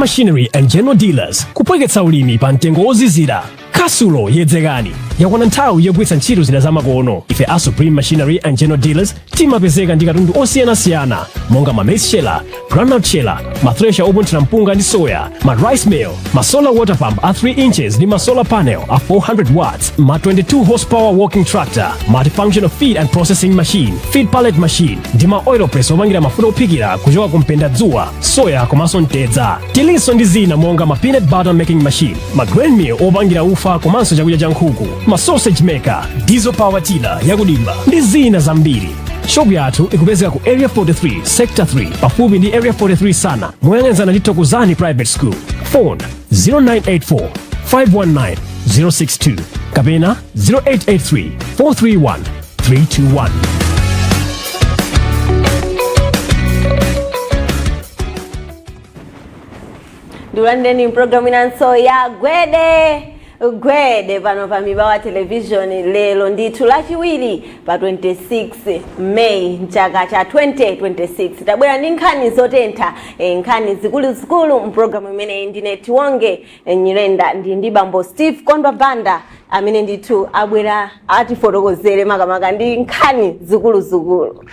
Machinery and General Dealers kupweketsa ulimi pa mtengo ozizira. Kasulo yedzekani yakwana nthawi yogwiritsa ntchito zida zamakono. Ife a Supreme Machinery and General Dealers timapezeka ndi katundu osiyanasiyana monga ma maize sheller, groundnut sheller, ma thresher opunthira mpunga ndi soya, ma rice mill, ma solar water pump a 3 inches ndi ma solar panel a 400 watts, ma 22 horsepower walking tractor, multifunctional feed and processing machine, feed pallet machine ndi ma oil press opangira mafuta ophikira kuchoka kumpenda dzuwa, soya komanso mtedza. Tilinso ndi zina monga ma peanut butter making machine, ma grain mill opangira ufa komanso chakudya cha nkhuku, ma sausage maker, diesel power tiller yakudimba ndi zina zambiri. Shop yathu ikupezeka ku Area 43, Sector 3, pafupi ndi Area 43 sana, moyang'anizana ndi Thokozani Private School. Phone 0984 519 062 kapena 0883 431 321. Ndilandeni program inanso ya Gwede pano pa Mibawa television lelo ndithu lachiwiri pa 26 May mchaka cha 2026. Tabwera ndi nkhani zotentha, nkhani zikuluzikulu mprogramu imene ndine Tiwonge Nyirenda ndi Bambo Steve Kondwa Banda amene ndithu abwera atifotokozere makamaka ndi nkhani zikuluzikulu.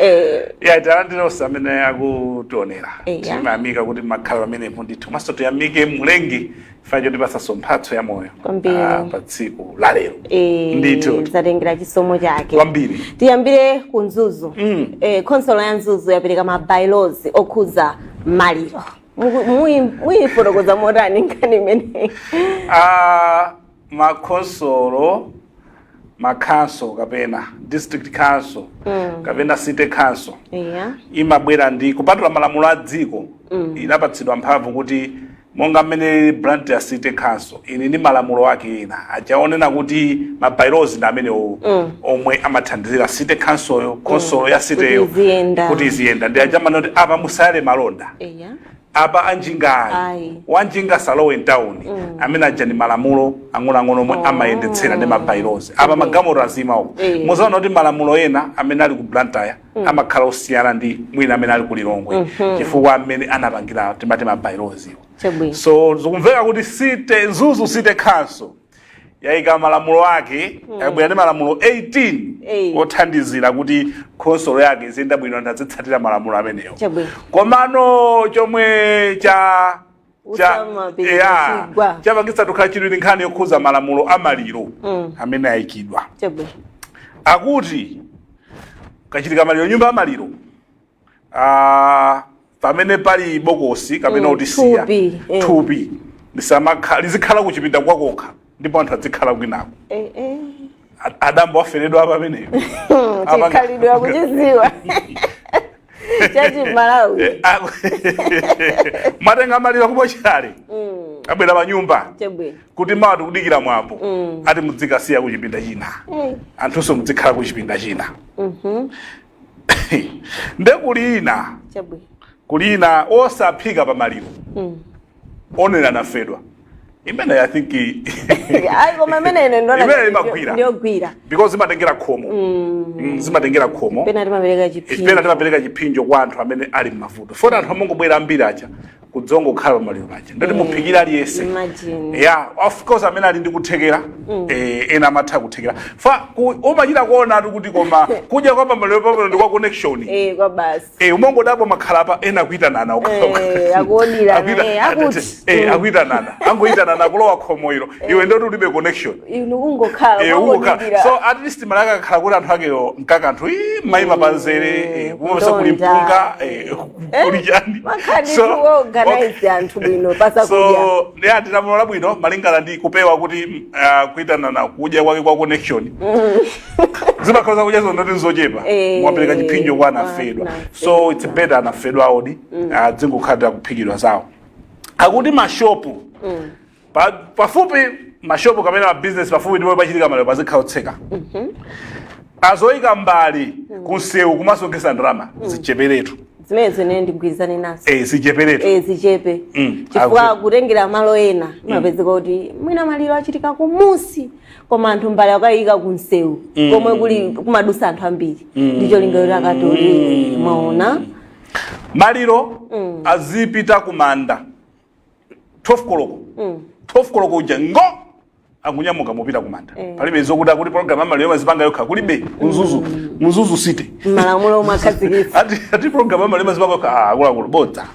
Talandinosa amene akutionera. Timayamika kuti makhala amene ndithu maso tiyamike mlengi fajo ndipasa somphatso ya moyo pa tsiku la lero. Ndithu zatengera chisomo chake kwambiri. Tiyambire ku Nzuzu. Consolo ya Nzuzu yapereka ma bylaws okhuza maliro. Muyifotokoza motani nkhani imene? Makonsolo, council kapena district council kapena city council imabwera ndi kupatula malamulo a dziko inapatsidwa mphamvu kuti monga mmene branch ya city council ini ndi malamulo ake ena achaonena kuti ma bylaws ndi amene omwe amathandizira city council consolo ya city yo kuti iziyenda ndi achamana kuti apa musale malonda apa anjingali wanjinga salowe town amene ajani malamulo ang'ono omwe amayendetsera ndi ma bylaws apa magamoro azima uko muzaona kuti malamulo ena amene ali ku Blantyre amakhala osiyana ndi mwina amene ali ku Lilongwe chifukwa amene anapangira timati ma bylaws iwo. So zikumveka kuti Nzuzu City Council yaika malamulo ake yabwera ndi malamulo 18 othandizira kuti consolo yake izenda bwino ndazitsatira malamulo amenewo. Komano chomwe chapangitsa tukhala chidwi nkhani yokhuza malamulo amaliro amene ayikidwa. Akuti kachitika maliro nyumba amaliro pamene pali bokosi kapena utisiya thupi lizikhala kuchipinda kwakokha ndipo anthu adzikhala kwinako. Adambo aferedwa apa ameneyo tikhalidwa kuchiziwa chachi Malawi matenga maliro kubochale abwera panyumba kuti mawa tikudikira mwambo ati mudzikasiya kuchipinda china anthunso mudzikhala kuchipinda china. Nde kulina osaphika pa maliro onera nafedwa imene I think koma imene ndiyogwira because zimatengera khomo pena timapereka chipinjo kwa anthu amene ali m'mavuto foti anthu amangobwera ambiri aja kudzongo khala maliro aja ndoti muphikira aliyese of course amene ali ndi kuthekera ena amatha kuthekera umachita kuona kuti koma kudya kwa maliro pamene ndi kwa connection kwa basi umongodapo makhalapa ena akuitanana akuitanana angoitanana kulowa khomo ilo iwe ndoti ulibe connection ungokhala so at least malaka khala kuti anthu akeyo mkakanthu mayima panzere kumapesa kuli mpunga kuli chani so ndinamulola bwino malingana ndi kupewa kuti kuitanana kudya kwake kwa connection zimakhoza kudya ndoti nzochepa mwapereka chipinjo kwa anafedwa so it's better anafedwa audi dzingokhalira kuphikidwa zawo. Akuti mashopu pafupi mashopu kamene business pafupi ndipo pachitika maliro pazikhaotseka azoyika mbali kunsewu kumasongesa ndrama zicheperetu zimene ndigwirizane nazo zicheperetu zichepe chifukwa kutengera malo ena mapezeka kuti mwina maliro achitika kumusi koma anthu mbali akayika kunsewu komwe kuli kumadusa anthu ambiri ndicho lingaliro akatoli mwaona maliro azipita kumanda 12 koloko 12 koloko uja ngo akunyamuka mupita kumanda palibe zokuda kuti program amaliyo mazipanga yokha kulibe muzuzu city malamulo makazikiza ati program amaliyo mazipanga yokha akula bodza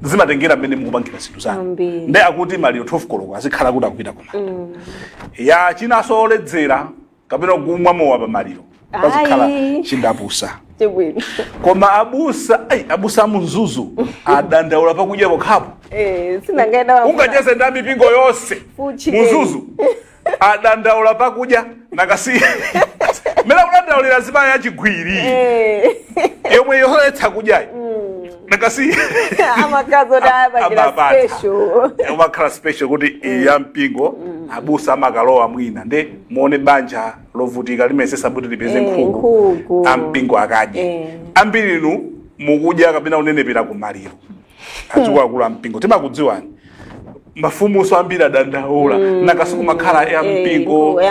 zimatengera mmene mukupangira zinthu zanu nde akuti maliyo 12 koloko azikhala kuti akupita kumanda ya chinasoledzera kapena kumwa mowa pa maliro bazikhala chindapusa koma abusa munzuzu adandaula pakudya pokhapo sinangaenda ungacheze nda mipingo yonse munzuzu adandaula pakudya nakasi mela kudandaulira zimaya yachigwiri yomwe yoletsa kudyayi nakasi amakazo da special amakhala special kuti ya mpingo abusa amakalowa mwina nde muone banja lovutika limesesa kuti lipeze nkhuku ampingo akadye ambiri inu mukudya kapena unenepera kumaliro atikulu ampingo timakudziwani mafumu so ambiri adandaula nakasuku makhala ya mpingo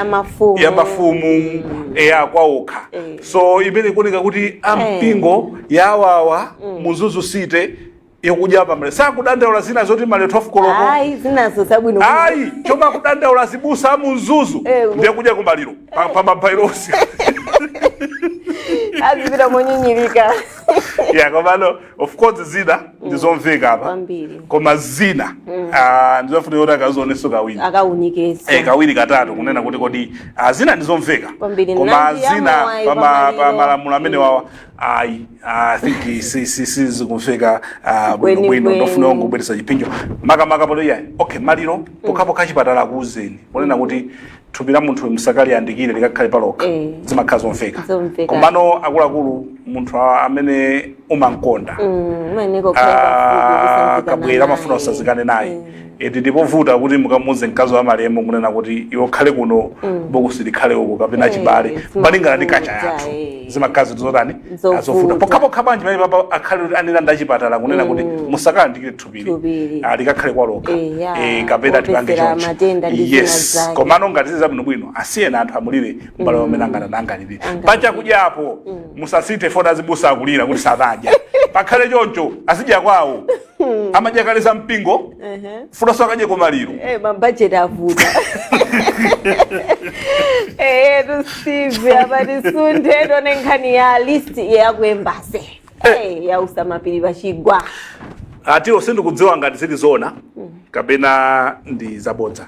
ya mafumu ya kwaokha so imene kuoneka kuti ampingo yawawa muzuzu site yokudya pamale sakudandaula zina zoti mali 12 koloko zinazo zabwino choma kudandaula zibusa munzuzu ndiye kudya kumaliro pa mabairosi azivira monyinyirika komano of course zina ndizomveka apa koma zina ndizofuna kuti akazoneso kawiri akaunikesa kawiri katatu kunena kuti kodi zina ndizomveka koma zina pa malamulo amene wawa I think sizikumveka bwino ndofuna ngubweresa chipinjo maka poto yayi okay maliro pokapo kachipatala kuuzeni kunena kuti thupi la munthu msakali andikire likakhale paloka zimakhala zomveka komano akuluakulu munthu amene umankonda kabwera amafuna usazikane naye ndipovuta kuti mukamuze mkazi wa malemo kunena kuti yokhale kuno bokusi likhale uko kapena chibale malingana ndi kacha yathu zimakazi zotani azovuta pokapokha banje pali papa akhale anena ndachipatala kunena kuti musakala ndikire thupili likakhale kwaloka kapena tipange choncho yes komano ngati zabwinobwino asiyena anthu amulire mbale amene anganangalire pacha kudyapo musasite fona zibusa akulira kuti sadadya pakhale choncho azidya kwawo amadya kalesa mpingo funa swakaje kumaliro mabudget avuta Steve abati sunde done nkhani ya list yakwembase ya usamapiri bashigwa ati osindikudziwa ngati zili zona kapena ndi zabodza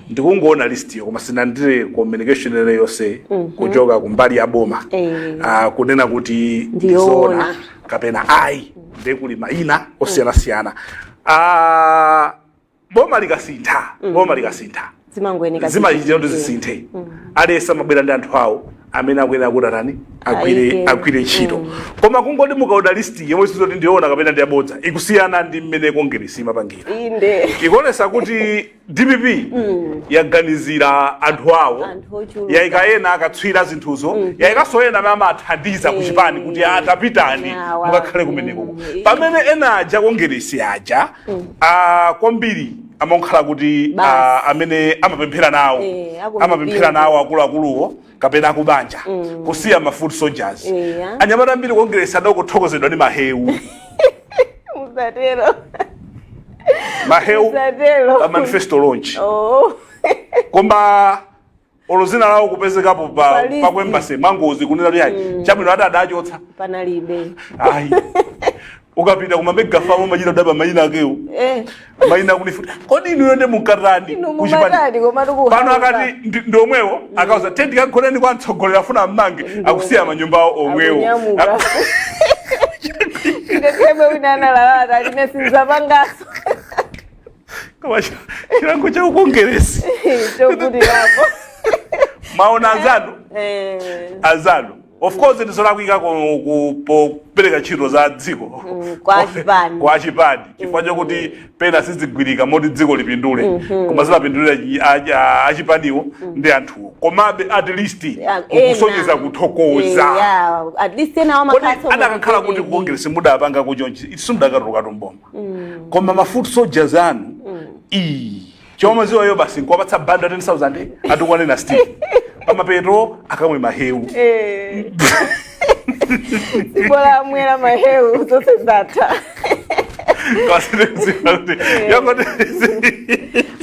ndikungoona list yo koma sinandire communication ile yose kujoga kumbali ya boma kunena kuti ndizona kapena ndekuli maina osiyana boma likasintha zimachitira kuti zisinthe alesa mabwera ndi anthu awo amene akwena kuti atani agwire ntchito koma kungoti mukaona list yomwe sizoti ndiona kapena ndi abodza ikusiyana ndi mmene kongeresi imapangira ikuonesa kuti DPP yaganizira anthu awo yayikayena akatswira zinthuzo yayikasoyena amene amathandiza kuchipani kuti atapitani mukakhale kumeneko pamene ena aja kongeresi aja kwambiri amankhala kuti amene amapemphera nawo akuluakuluwo kapena akubanja kusiya ma food soldiers anyamata ambiri kongeresa adakuthokozedwa ndi mahewu mahewu pa manifesto launch koma olozina lawo kupezekapo pa kwembase mangozi kunena kuti ayi chabwino adachotsa panalibe ukapita kumabegafamo machita daba mayina akewo mayina kunifuta kodi inu yonde mukatani kuchipani pano akati ndiomwewo akauza tendi kagoneni kwa ntsogolera afuna mmange akusiya manyumba omwewo ndekebe winana lalata alinesinza pangaso kama chilango cha ukongeresi chokuti lapo maona azanu of course ndisola kuika kupereka ntchito za dziko kwa chipani chifukwa chokuti pena sizigwirika moti dziko lipindule koma zimapindulira achipaniwo ndi anthuwo komabe at least ukusonyeza kuthokoza adakakhala kuti kuongeresa mudapanga kuchonchi simudakatuluka tumboma koma ma food soldiers anu choma ziwayo basi nkwapatsa banda 10,000 atukwanena Steve pamapeto akamwe mahewu sibola mwera mahewu zose zatha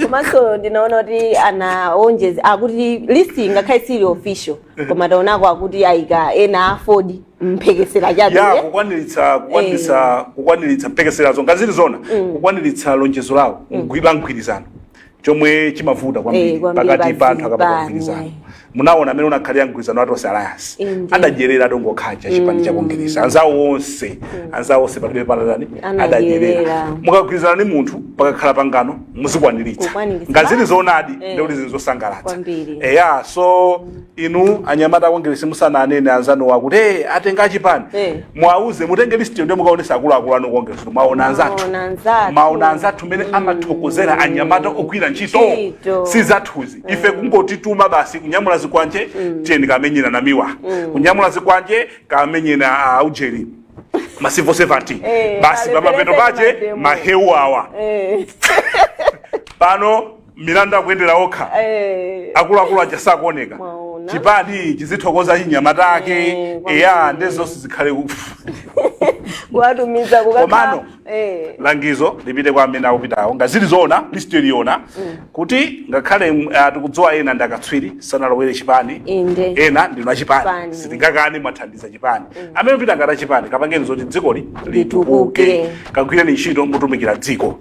Komanso ndinaona kuti anaonjeza akuti listing akaisiri official koma taonako akuti ayika ena afford mphekesera chabe ya kukwaniritsa mphekeserazo ngazili zona kukwaniritsa lonjezo lawo mgwirizano chomwe chimavuta kwambiri pakati pa anthu akapanga mgwirizano munaona amene unakhalira mgwirizano watonse alliance adadyerera adongokhacha chipani chakongeresa anzawo onse palibe panadani adadyerera mukagwirizana ni munthu pakakhala pangano muzikwaniritsa ngazili zoonadi ndikuti zili zosangalatsa eya so inu anyamata akongeresa musananene anzanu wakuti atenga chipani mwauze mutenge listi ndio mukaonesa akuluakulu anu kongeresa maona anzathu mene amathokozera anyamata ogwira ntchito si zathuzi ife kungotituma basi kunyamula zikwanje tieni kamenyina na miwa kunyamula zikwanje kamenyina aujeri masivo 70 basi baba pendo pache maheu awa pano milanda kuendera okha akuluakulu ajasakuoneka chipani chizithokoza chinyamata ake eya ndezonse zikhale kuwatumiza komano langizo lipite kwa amene akupitawo ngazili zona listi iliona kuti ngakhale tikudziwa ena ndakatswiri sanalowere chipani ena ndinu achipani sitingakani mwathandiza chipani amene upita ngati achipani kapangeni zoti dzikoli litukuke kagwireni ntchito mutumikira dziko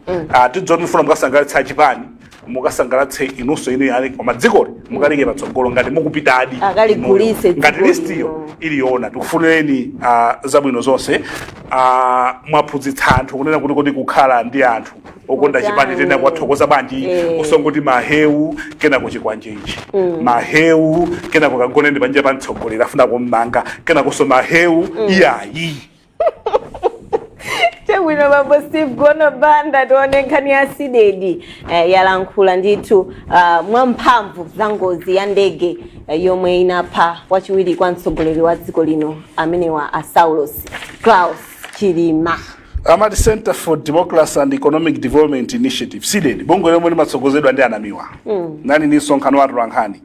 tidzoti mfuna mukasangalitsa chipani mukasangalatse inunso ine ali koma dzikoli mukalike patsogolo ngati mukupitadi ngati listiyo iliona tikufunireni zabwino zonse mwaphunzitsa anthu kunena kuti kukhala ndi anthu okonda chipani tena kwathokoza banji usongoti maheu kena kuchikwanje ichi maheu kena kukagonende panje pantsogolera afuna kummanga kena kuso maheu iyayi Tewino babo Steve Gono banda tuone nkhani ya sidedi yalankhula ndithu mwamphamvu za ngozi ya ndege yomwe inapha wachiwiri kwa mtsogoleri wa dziko lino amene wa Saulos Klaus Chilima. Amati Center for Democracy and Economic Development Initiative sidedi bongo lomwe limatsogozedwa ndi anamiwa nani ni sonkhano watu lankhani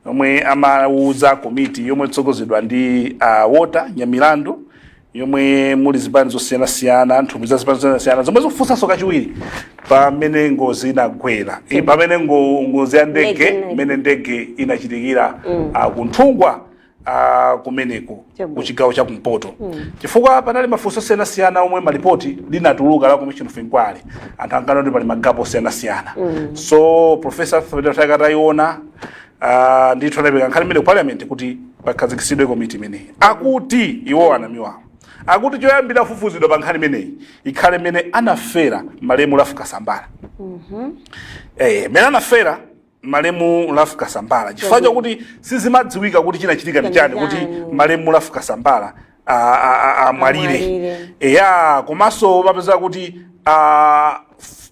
yomwe amauza komiti yomwe tsogozedwa ndi Water Nyamilandu yomwe muli zipani zosiyana-siyana anthu zosiyana-siyana zomwe zofunsa soka chiwiri pamene ngozi inagwera pamene ngozi ya ndege mene ndege inachitikira kunthungwa kumeneko kuchigawo cha kumpoto chifukwa panali mafunso osiyana-siyana omwe malipoti linatuluka la Commission of Inquiry anthu ankana ndi pali magapo osiyana-siyana so Professor Federator ataiona ndithu anapeka nkhani imene ku parliament kuti pakhazikitsidwe komiti imeneyi akuti iwo anamiwa akuti choyambira kufufuzidwa pa nkhani imeneyi ikhale imene anafera malemu Lafu Kasambala mene anafera malemu Lafu Kasambala chifukwa chokuti sizimadziwika kuti chinachitika ndi chani kuti malemu Lafu Kasambala amwalire komanso mapeza kuti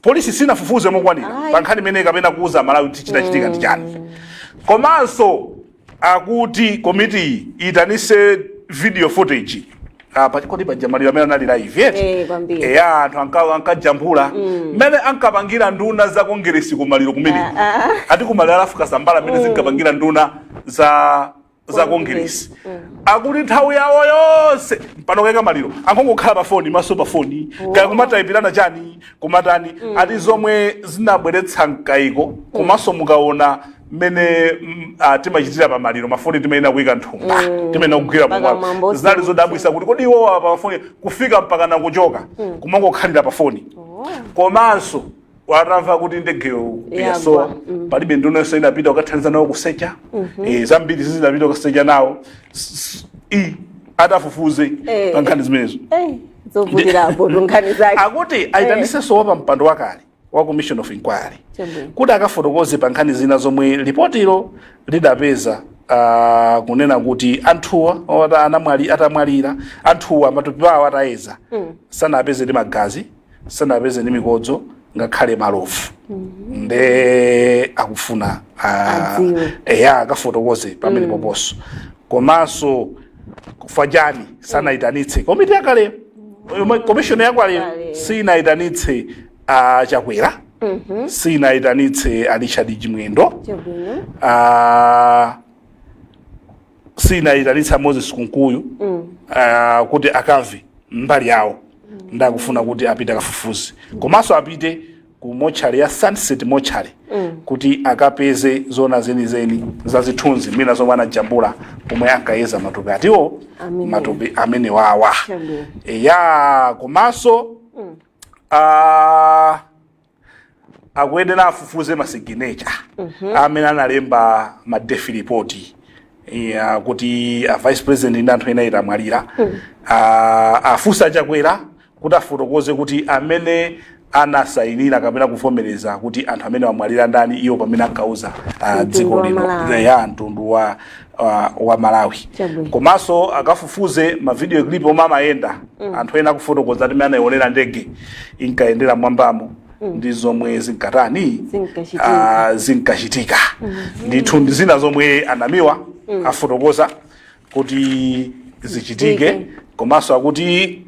polisi sinafufuze mokwanira pa nkhani imeneyi kapena kuuza Malawi kuti chinachitika ndi chani komanso akuti komiti itanise video footage pachikoti pajamaliro amene anali live anthu ankajambula mmene ankapangira nduna za kongeresi kumaliro kumene ati kumaliro Lafu Kasambala mmene zinkapangira nduna za kongeresi akuti nthawi yawo yonse pano kaika maliro ankongokhala pa foni maso pa foni kaya kumatayipirana chani kumatani ati zomwe zinabweretsa mkayiko komanso mukaona mene timachitira pa maliro mafoni timaina kuika nthumba timaina kugwira pomwe zinali zodabwisa kuti kodi iwo pa foni kufika mpaka na kuchoka kumangokhalira pa foni komanso watamva kuti ndegeyo yasowa palibe nduna yonse inapita ukathandiza nawo kusecha zambiri zinapita ukasecha nawo atafufuze pa nkhani zimenezo zovutirapo nkhani zake akuti ayitanise sowa pa mpando wakale wa Commission of Inquiry kuti akafotokoze pa nkhani zina zomwe ripotiro lidapeza kunena kuti anthuwa atamwalira anthuwa matupi awo atayeza sanapeze ndi magazi sanapeze ndi mikodzo ngakhale malofu nde akufuna akafotokoze pamene poposo komanso kufa jani sanayitanitse komiti yakale commission yakwale sinayitanitse Chakwera sinayitanitse Richard Chimwendo sinayitanitsa Moses Kunkuyu kuti akamve mbali yawo ndakufuna kuti apite akafufuze komanso apite ku mochari ya Sunset mochari kuti akapeze zona zenizeni za zithunzi mina zomwe anajambula pomwe ankayeza matupi atiwo matupi amene wawa ya komanso akuyenera afufuze masignature amene analemba ma death report kuti vice president ndi anthu ena itamwalira afusa chakwera kuti afotokoze kuti amene anasayinira kapena kuvomereza kuti anthu amene wamwalira ndani iyo pamene ankauza dziko lino ya mtundu wa Malawi komanso akafufuze ma video clip omwe amayenda anthu ena kufotokoza kuti amene anaionera ndege inkayendera mwambamo ndi zomwe zinkachitika ndithu ndi zina zomwe anamiwa afotokoza kuti zichitike komanso akuti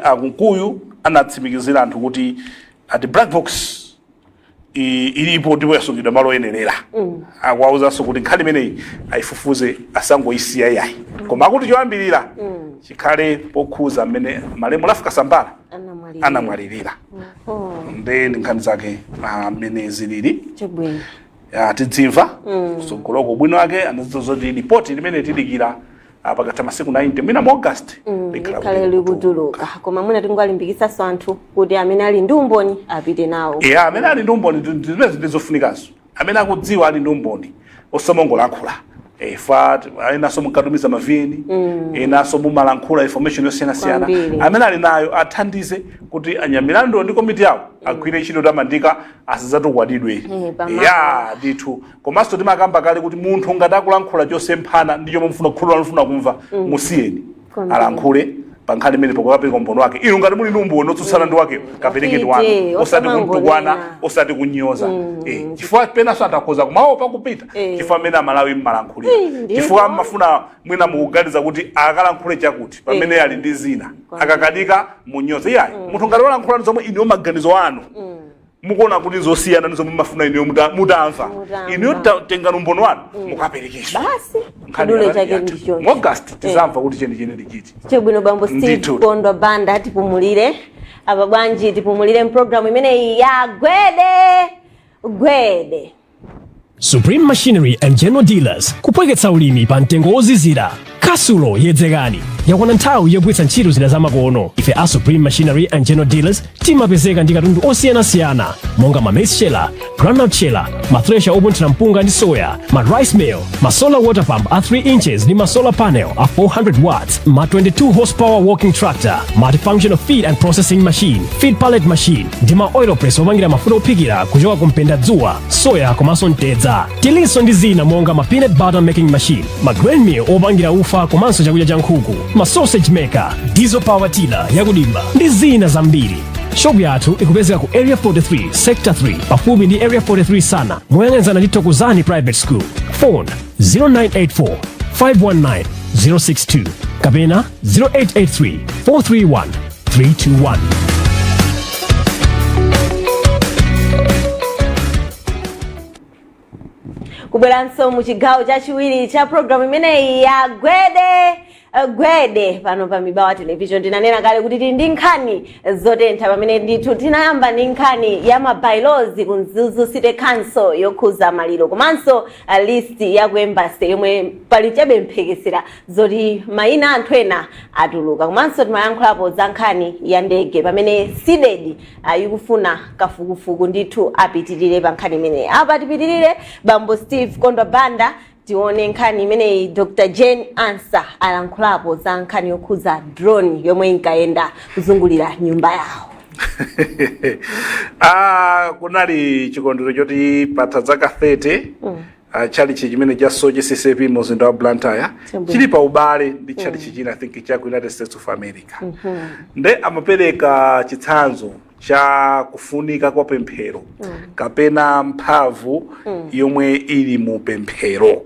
akunkuyu anatsimikizira anthu kuti ati black box ilipo ndipo yasungidwa malo oyenerera akuwawuzanso kuti nkhani imeneyi ayifufuze asangoyisiya iyayi koma akuti choyambirira chikhale pokhuza mmene malemu Lafika Sambala anamwalirira ndi nkhani zake amene zilili tidzimva sogoloko bwino wake anazizoti ripoti limene tidikira pakati masiku 90 mwina mu August likhale likutuluka koma mwina tingalimbikitsanso anthu kuti amene ali ndi umboni apite nawo amene ali ndi umboni zimene zindizofunikanso amene akudziwa ali ndi umboni osamongolankhula enaso mukatumiza mavini enaso mumalankhula information yosiyana-siyana amene ali nayo athandize kuti anyamilandu ndi komiti yawo agwire ntchito tamandika asizatukwatidwe ndithu komanso timakamba kale kuti munthu ngati akulankhula chosemphana ndi chomwe mfuna kumva musiyeni alankhule pankhani imene pokapereka umboni wake inu ngati muli ndi umboni otsutsana ndi wake kaperekeni wanu osati kumtukwana osati kunyoza chifukwa penanso atakhoza kumaopa kupita chifukwa amene amalawi mmalankhulira chifukwa mmafuna mwina mukuganiza kuti akalankhule chakuti pamene ali ndi zina akakadika munyoza iyayi munthu ngati walankhula zomwe iniyo maganizo anu mukuona kuti zosiyana ndi zomwe mafuna iniyo mutamva iniyo tengani umboni wanu mukaperekesha basi kadule chake ndicho mu August tizamva kuti cheni lichiti chebwino bambo Steve Kondwa Banda tipumulire apa bwanji tipumulire program imene ya Gwede Supreme Machinery and General Dealers kupweketsa ulimi pa mtengo ozizira kasulo yedzekani yakwana nthawi yogwiritsa ntchito zida zamakono ife a Supreme Machinery and General Dealers timapezeka ndi katundu osiyanasiyana monga ma maize sheller, groundnut sheller, ma thresher opunthira mpunga ndi soya, ma rice mill, ma solar water pump a 3 inches ndi ma solar panel a 400 watts, ma 22 horsepower walking tractor, multifunctional feed and processing machine, feed pallet machine ndi ma oil press opangira mafuta ophikira kuchoka kumpenda dzuwa, soya komanso mtedza. Tilinso ndi zina monga ma peanut butter making machine, ma grain mill opangira ufa komanso chakudya cha nkhuku, ma sausage maker, diesel power tiller yakudimba ndi zina zambiri. Shop yathu ikupezeka ku area 43 sector 3 pafupi ndi area 43 sana moyang'anizana ndi Tokozani private school. Phone 0984 519 062 kapena 0883 431 321. kubweranso mu chigawo chachiwiri cha program imeneyi ya Gwede pano pa Mibawa television. Ndinanena kale kuti tili ndi nkhani zotentha pamene ndithu tinayamba ndi nkhani ya mabailozi ku Mzuzu City Council yokhuza maliro komanso list ya ku embassy yomwe pali chabe mphekesera zoti mayina anthu ena atuluka komanso timayankhulapo za nkhani ya ndege pamene sidedi ikufuna kafukufuku ndithu apitirire pa nkhani imeneyi. Apa tipitirire bambo Steve Kondwa Banda tione nkhani imeneyi Dr. Jane Ansah alankhulapo za nkhani yokhuza drone yomwe inkayenda kuzungulira nyumba yawo. Kunali chikondwerero choti patha zaka 30 chalichi chimene cha soje CCP muzinda wa Blantyre chili pa ubale ndi chalichi china I think cha United States of America. Nde amapereka chitsanzo cha kufunika kwa pemphero kapena mphamvu yomwe ili mu pemphero.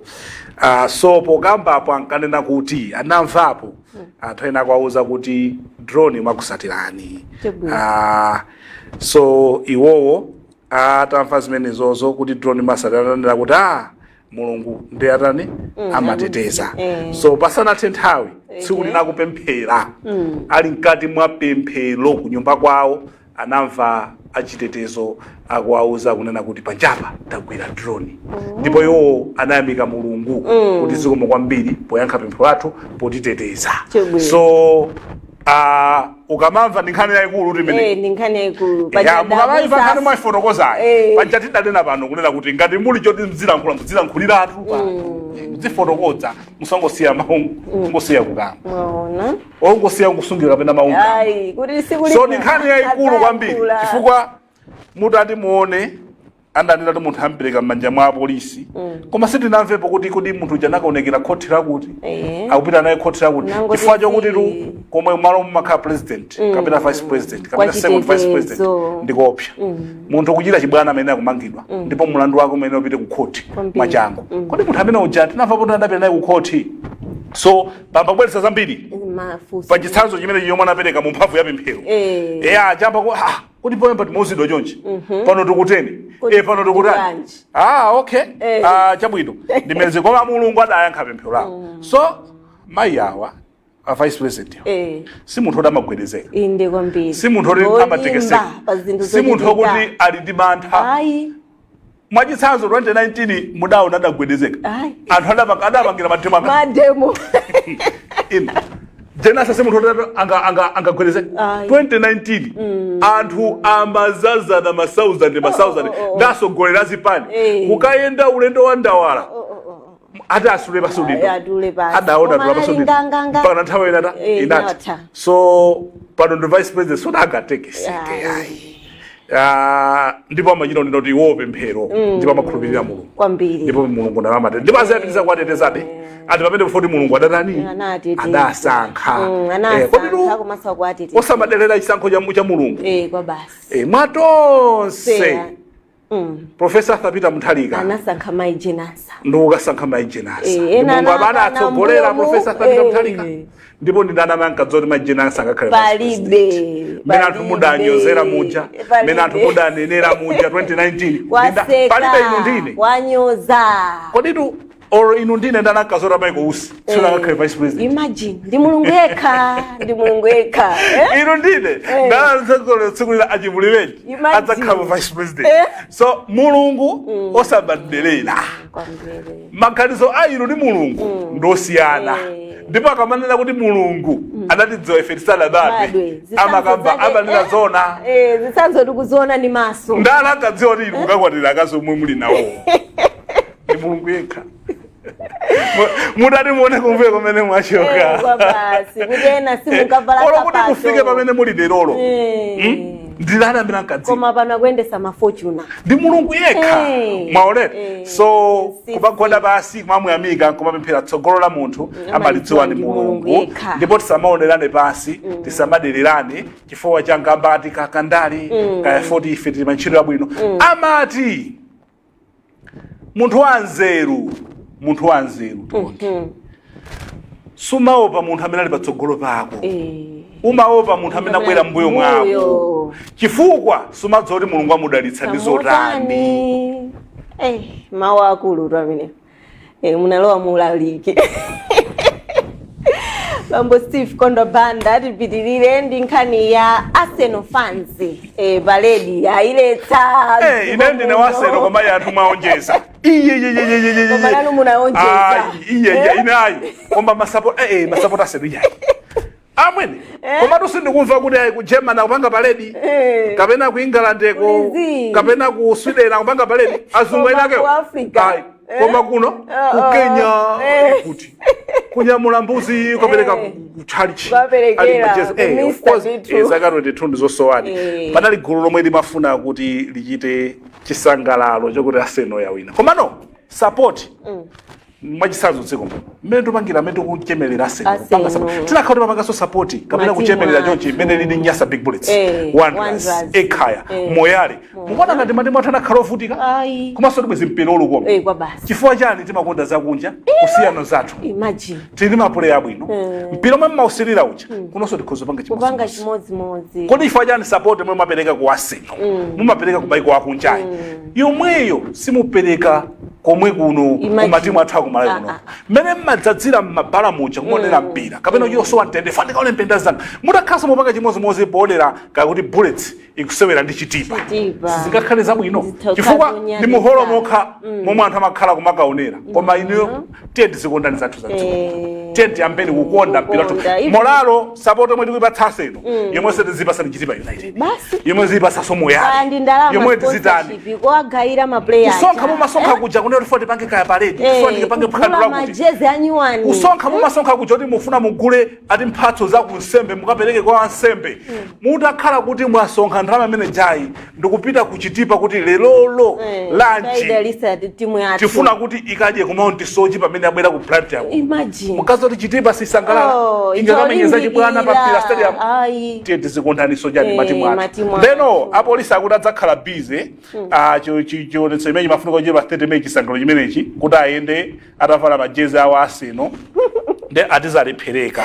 So pogamba apo ankanena kuti anamvapo anthu ena kwauza kuti drone mwakusatirani. So iwowo atamva zimene zozo kuti drone masatirani kuti Mulungu ndi atani amateteza. So pasanathe nthawi tsiku linakupemphera ali mkati mwa pemphero ku nyumba kwawo anamva achitetezo akuwauza kunena kuti panjapa tagwira drone ndipo iwo anayamika Mulungu kuti zikomo kwambiri poyankha pemphero lathu potiteteza. So ukamamva ndi nkhani yayikulu kuti imene ndi nkhani yayikulu mukamaiva nkhani mwayifotokozayo paja tidadena pano kunena kuti ngati muli choti mzilankhuliratu muzifotokoza musangosiya maungu ngosiya kukamba ongosiya kusungira kapena maungu. So ndi nkhani yayikulu kwambiri chifukwa mutati muone andanena kuti munthu ampereka m'manja mwa apolisi koma sitinamvepo kuti kodi munthu janakaonekera khoti lakuti akupita naye khoti lakuti chifukwa chokuti komwe malo mumakhala president kapena vice president kapena second vice president ndikopsa munthu kuchita chibwana amene akumangidwa ndipo mulandu wake umene upite ku khoti mwachangu kodi munthu amene uja tinamva kuti andapita naye ku khoti. So pambabweresa zambiri pachitsanzo chimene chiyomwe anapereka mu mphamvu ya pemphero chamba kuti poyamba timuzidwa chonchi pano tikuteni pano tikutani okay chabwino ndimeze koma Mulungu adayankha pemphero lawo. So mayi awa a vice president si munthu oti amagwedezeka si munthu oti amatekeseka si munthu okuti ali ndi mantha. Mwachitsanzo 2019 mudawo nadagwedezeka anthu adapangira mademo Jenasa se munthu angagwedezeka 2019 anthu amazaza na masauzande ndasogolera zipani kukayenda ulendo wa ndawala ati asule basudito adaona tula basudito pana nthawi inati. So pano ndi vice president so agatekeseke ndipo amachita ndinoti iwo pemphero ndipo amakhulupirira Mulungu kwambiri ndipo Mulungu ndamamate ndipo azayapitiza kuwatetezabe ati pamene pofoti Mulungu adatani adasankha osamaderera chisankho cha Mulungu kwa basi mwatonse Professor Thapita Muthalika anasankha Mai Jenasa ndikukasankha Mai Jenasa Mulungu abana atsogolera Professor Thapita Muthalika ndipo ndinana mankadzoti Mai Jenasa ngakhale palibe mena anthu mudanyozera muja mena anthu mudanenera muja 2019 palibe inu ndine wanyoza koditu or inu ndine ndanakazora maiko usi sina ngakhale vice president. Imagine ndi Mulungu yekha inu ndine ndanazakolo tsikulira achimuliweji adzakhala vice president. So Mulungu osabadelera maganizo a inu ndi Mulungu ndosiyana ndipo akamanena kuti Mulungu anatidziwa ife tisanabadwe amakamba amanena zona zitsanzo tikuzona ndi maso ndalakadziwa kuti inu mukakwatira akazi omwe muli nawo ndi Mulungu yekha. Mudati muone kumve kumene mwachoka kwa basi kutena simukavala sapato kuti kufike pamene muli derolo ndilana mirankadzi koma pano kuendesa mafortune ndi Mulungu yekha mwaolera. So kubagonda basi kumamuyamika kumapemphera tsogolo la munthu amalidziwa ndi Mulungu ndipo tisamaonerane basi tisamadererane chifukwa cha ngambati kakandali kaya 40 ife tili mantchito abwino amati munthu wanzeru sumaopa munthu amene ali patsogolo pako umaopa munthu amene abwera mbuyo mwako chifukwa sumadzoti Mulungu amudalitsa ndi zotani. Mawu akulu amene munalowa mulalike Bambo Steve Kondo Banda tipitirire ndi nkhani ya Arsenal fans baledi yaileta ine ndine wa Arsenal koma yathu mwaonjeza koma nanu munaonjeza inayi koma masapota Arsenal yayi amwene koma tusindikumva kuti ayi ku Germany akupanga baledi kapena ku England kapena ku Sweden akupanga baledi azungu inakewo koma kuno ku Kenya kuti kunyamula mbuzi ukapereka kuchalichi ali majeza of course zakaro nditundu zosowani panali gulu lomwe limafuna kuti lichite chisangalalo chokuti Arsenal yawina koma no support mwachisanzo dziko mmene tupangira mmene tikuchemelera Arsenal panga support tinakhala timapangaso support kapena kuchemelera chonchi mmene lili Nyasa Big Bullets Wanderers Ekhaya Moyale mukona ngati matimu athu anakhala ovutika komanso tibwezi mpira olukoma kwa basi chifukwa chani timakonda zakunja kusiyana zathu imagine tili mapuleya abwino mpira omwe mmausirira uja kunonso tikhoza panga chimodzimodzi kodi chifukwa chani support omwe mumapereka ku Arsenal mumapereka ku maiko akunjayi yomweyo simupereka komwe kuno ku matimu athu malawi kuno mmene mmadzadzira mmabala muja kumonera mpira kapena yosowa mtende fani kaone mpenda zanu mutakhaso mupanga chimozimozi poolera kakuti bullets ikusewera ndi chitipa zingakhale zabwino chifukwa ndi muholo mokha momwe anthu amakhala kumakaonera koma iniyo tiye tizikondani zathu tiye tiyambeni kukonda mpira molalo support omwe tikuyipatsa Arsenal yomwe tizipasa ndi chitipa United yomwe zipasa somo yake yomwe tizitani kusonkha mumasonkha kuja kunena kuti foti pange kaya paredi foti pange phwando lakuti kusonkha mumasonkha kuja kuti mufuna mugule ati mphatso za kunsembe mukapereke kwa ansembe mutakhala kuti mwasonkha ndalama imene jayi ndikupita kuchitipa kuti lelolo lanchi tifuna kuti ikadye ku Mount Soji pamene abwera ku private yako mukazoti chitipa sisangalala ingekamenyeza chibwana pa Pila Stadium tiye tizikondani sojani matimu athu ndeno apolisi akuti adzakhala busy chionetso imene mafunika kuchita pa 30 May chisangalalo chimenechi kuti ayende atavala majezi awo Arsenal nde atizalephereka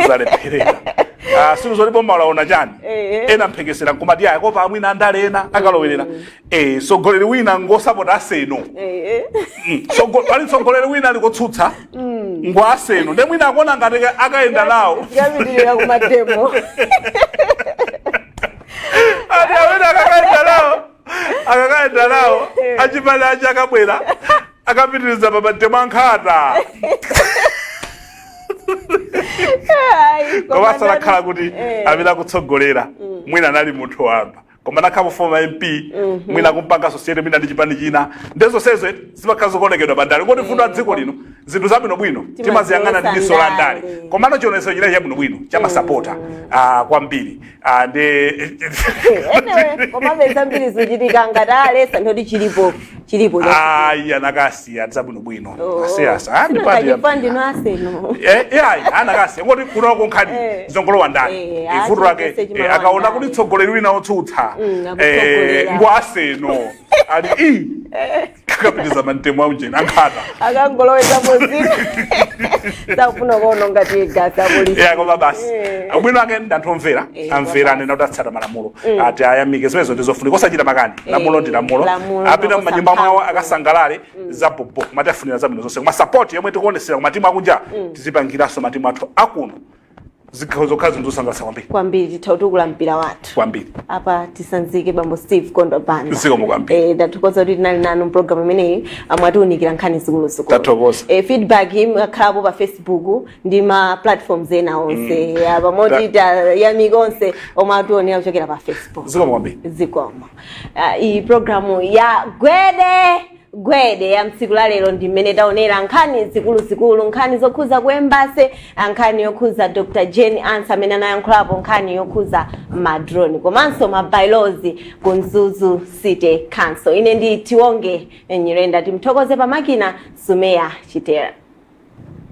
zalephereka siku zolipo malaona chani ena mphekesera nkomati ayi kopa amwina andale ena akalowerera sogoleri wina ngosapota Arsenal ali sogoleri wina alikotsutsa ngo Arsenal nde mwina akuona ngati akayenda nawo yabidirira ku mademo ati awena akakaenda nawo achipala achi akabwera akapitiriza pa mademo ankhata koma salakhala kuti amene akutsogolera mwina anali munthu wamba koma nakhapo former MP mwina kumpanga society mwina ndi chipani china ndezo sezo zimakhazokonekedwa bandali kuti fundo dziko lino zinthu zabwino bwino timaziyang'ana ndi diso la ndale koma chionetso chile chabwino bwino chamasapota kwambiri koma beza mbiri zochitika ngati alesa ndoti chilipo anakasiya zabwino bwino asiyasa andipandino Arsenal anakasiya ngoti kunoko nkhani zongolowa ndani ifuto lake akaona kuti tsogoleri wina otsutsa ngo Arsenal ali kakapitiza mantemo aujeni ankhata akangoloweza mozina sakufuna kuona ngati gasa polisi koma basi abwino ake ndanthomvera amvera nena kuti atsata malamulo ati ayamike zimenezo ndizofunika osachita makani lamulo ndi lamulo apita manyumba mwawo akasangalale zabobo mati afunira zabwino zonse koma support yomwe tikuonesera ku matimu akunja tizipangiranso matimu athu akuno zikhazo ndizosangalatsa kwambiri titautukula mpira wathu kwambiri apa tisanzike bambo Steve Kondo Banda zikomo kwambiri ndathokoza kuti tinali nanu program imeneyi amwatiunikira nkhani zikuluzikulu tathokoza feedback imakhalapo pa Facebook ndi ma platforms ena onse pamoti yamika onse omwe atiwonera kuchokera pa Facebook zikomo kwambiri zikomo iyi programu ya Gwede ya mtsiku la lero ndi mmene taonera nkhani zikuluzikulu nkhani zokhuza ku embassy nkhani yokhuza Dr. Jane Ansa amene anayankhulapo nkhani yokhuza madrone komanso mabylaws ku Mzuzu City Council. Ine ndi Tionge Nyirenda timthokoze pa makina Sumeya Chitera.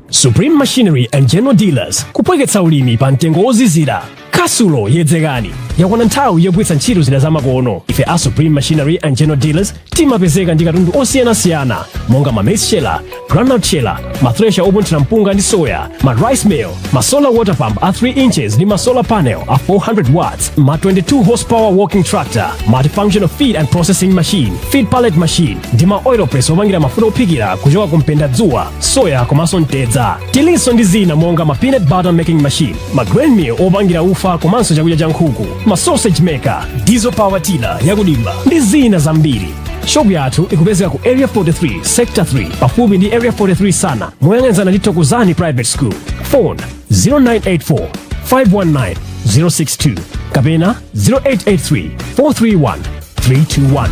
Supreme Machinery and General Dealers kupweketsa ulimi pa mtengo ozizira. Kasulo yedzekani yakwana nthawi yogwiritsa ntchito zida zamakono. Ife a Supreme Machinery and General Dealers timapezeka ndi katundu osiyanasiyana monga ma maize sheller, groundnut sheller, ma thresher opunthira mpunga ndi soya, ma rice mill, ma solar water pump a 3 inches ndi ma solar panel a 400 watts, ma 22 horsepower walking tractor, multifunctional feed and processing machine, feed pallet machine ndi ma oil press opangira mafuta ophikira kuchoka kumpenda dzuwa, soya komanso mtedza. Tilinso ndi zina monga ma peanut butter making machine, ma grain mill opangira ufa komanso chakudya cha nkhuku, ma sausage maker, diesel power tiller yakudimba ndi zina zambiri. Shop yathu ikupezeka ku Area 43 Sector 3 pafupi ndi Area 43 sana moyang'anizana ndi Thokozani Private School. Phone 0984 519 062 kapena 0883 431 321.